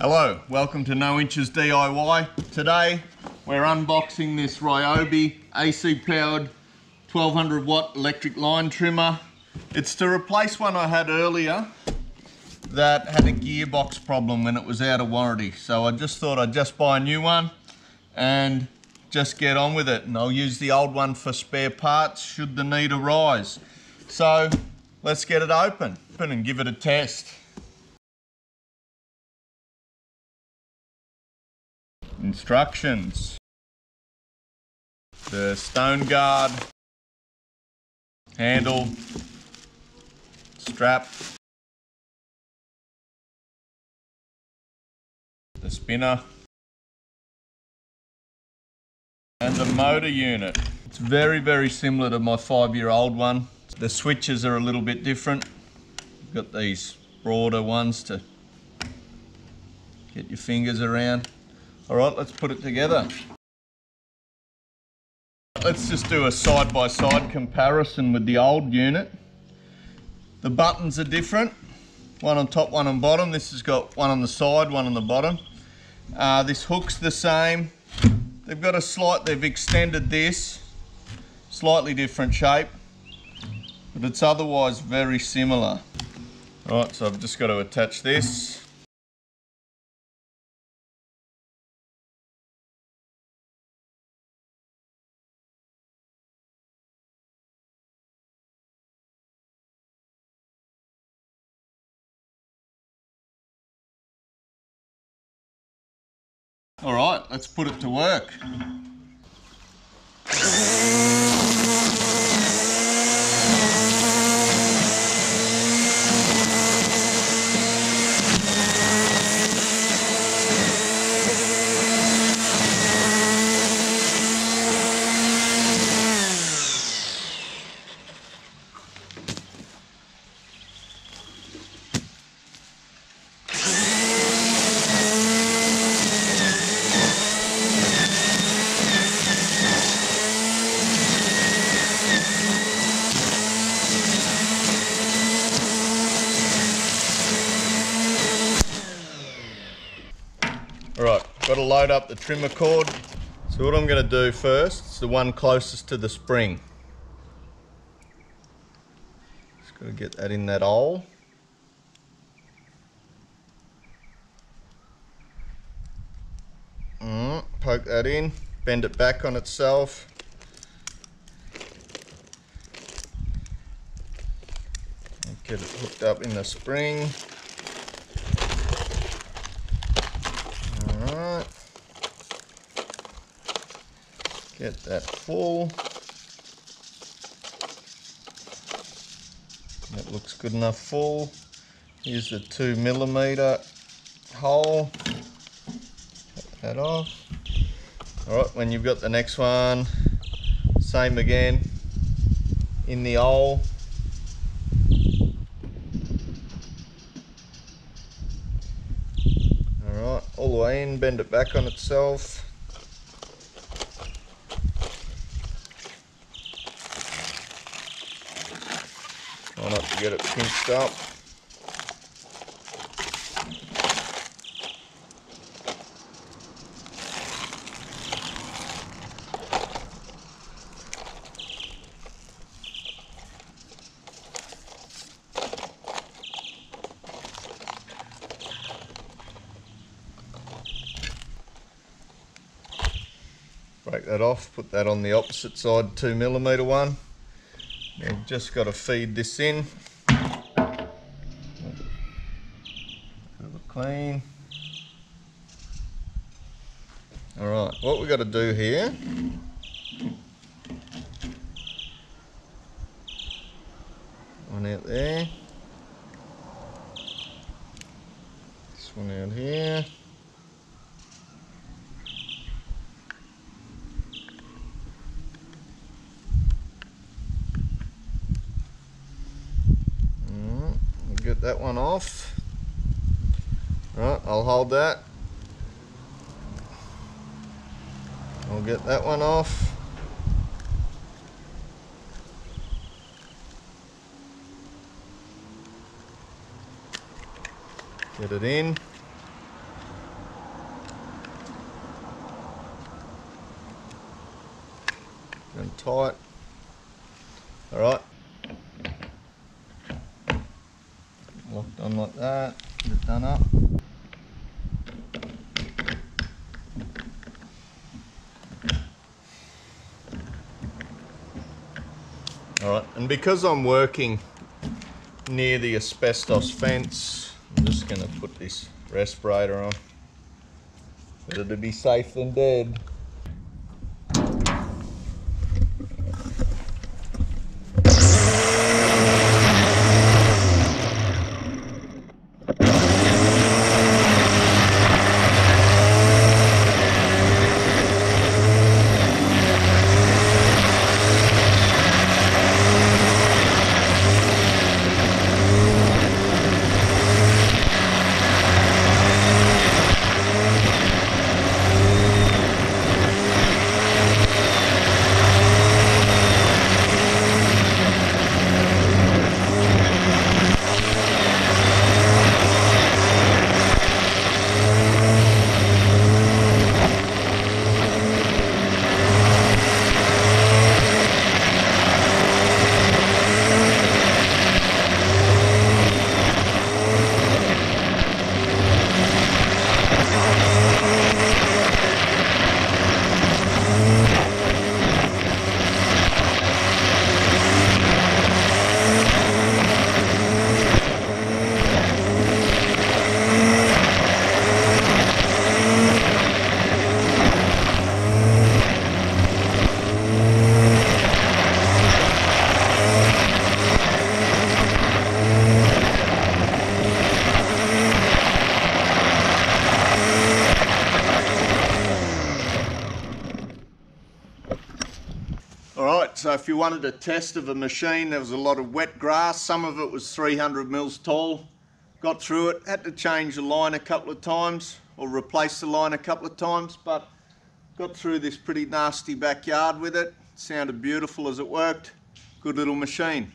Hello, welcome to No Inches DIY. Today we're unboxing this Ryobi AC powered 1200 watt electric line trimmer. It's to replace one I had earlier that had a gearbox problem when it was out of warranty. So I just thought I'd just buy a new one and just get on with it. And I'll use the old one for spare parts should the need arise. So let's get it open and give it a test. Instructions. The stone guard, handle, strap, the spinner, and the motor unit. It's very similar to my 5-year-old one. The switches are a little bit different. You've got these broader ones to get your fingers around. All right, let's put it together. Let's just do a side-by-side comparison with the old unit. The buttons are different. One on top, one on bottom. This has got one on the side, one on the bottom. This hook's the same. They've extended this, slightly different shape, but it's otherwise very similar. All right, so I've just got to attach this. All right, let's put it to work. Alright, got to load up the trimmer cord. So what I'm going to do first, it's the one closest to the spring. Just got to get that in that hole. Poke that in, bend it back on itself. And get it hooked up in the spring. Alright, get that full. That looks good enough full. Here's the 2mm hole. Cut that off. Alright, when you've got the next one, same again, in the hole. Alright, all the way in, bend it back on itself. Try not to get it pinched up. Break that off, put that on the opposite side 2mm one. You've just got to feed this in. Look clean. Alright, what we've got to do here, one out there, this one out here. Get that one off. Right, I'll hold that. I'll get that one off. Get it in. and tight. Alright. Locked on like that, get it done up. Alright, and because I'm working near the asbestos fence, I'm just going to put this respirator on. Better to be safe than dead. Alright, so if you wanted a test of a machine, there was a lot of wet grass, some of it was 300 mils tall. Got through it, had to change the line a couple of times, or replace the line a couple of times, but got through this pretty nasty backyard with it. Sounded beautiful as it worked. Good little machine.